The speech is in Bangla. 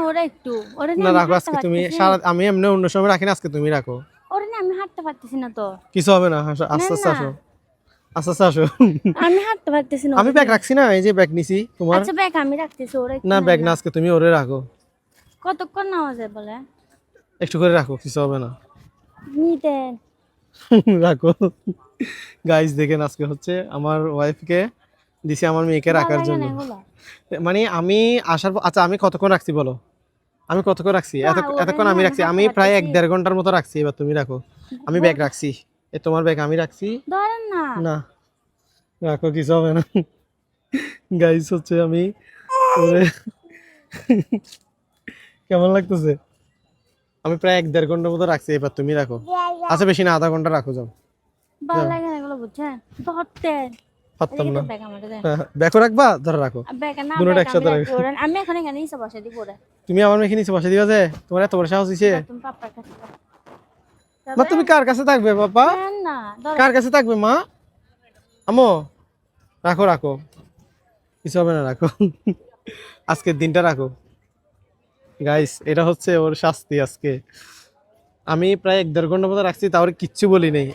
ওরে একটু ওরে না রাখো আজকে তুমি সারা আমি এমনি অন্য সময় রাখি না আজকে তুমি রাখো ওরে না আমি হাঁটতে পারতেছি না তো কিছু হবে না আস্তে আস্তে না আসো আস্তে আস্তে আসো আমি হাঁটতে পারতেছি না আমি ব্যাগ রাখছি না এই যে ব্যাগ নিছি তোমার আচ্ছা ব্যাগ আমি রাখতেছি ওরে একটু না নেন ব্যাগ না আজকে তুমি ওরে রাখো কতক্ষণ নেওয়া যায় বলে একটু করে রাখো কিছু হবে না নিতেন রাখো গাইস দেখেন আজকে হচ্ছে আমার ওয়াইফকে দিছি আমার মেয়েকে রাখার জন্য মানে আমি আসার আচ্ছা আমি কতক্ষণ রাখছি বলো আমি কতক্ষণ রাখছি এতক্ষণ আমি রাখছি আমি প্রায় 1-1.5 ঘন্টার মতো রাখছি এবার তুমি রাখো আমি ব্যাগ রাখছি এ তোমার ব্যাগ আমি রাখছি ধরেন না না রাখো কিছু হবে না গাইস হচ্ছে আমি কেমন লাগতেছে আমি প্রায় 1-1.5 ঘন্টার মতো রাখছি এবার তুমি রাখো আচ্ছা বেশি না আধা ঘন্টা রাখো যাও ভালো লাগে না এগুলো বুঝছেন ধরতে পারতাম না ব্যাগ আমাদের দেন ব্যাগও রাখবা ধরে রাখো ব্যাগ না দুটোটা ব্যাগ একসাথে আমি রাখো রাখি আমি এখন এখানে নিচে বসে দিব ওরে তুমি আমার মেয়ে নিচে বসে দিবা যে তোমার এত বড় সাহস দিছে তুমি পাপার কাছে যাও। মা তুমি কার কাছে থাকবে বাবা দেন না ধরেন কার কাছে থাকবে মা আমো রাখো রাখো কিছু হবে না রাখো আজকের দিনটা রাখো গাইস এটা হচ্ছে ওর শাস্তি আজকে আমি প্রায় 1-1.5 ঘন্টা মতো রাখছি তাও কিচ্ছু বলি নাই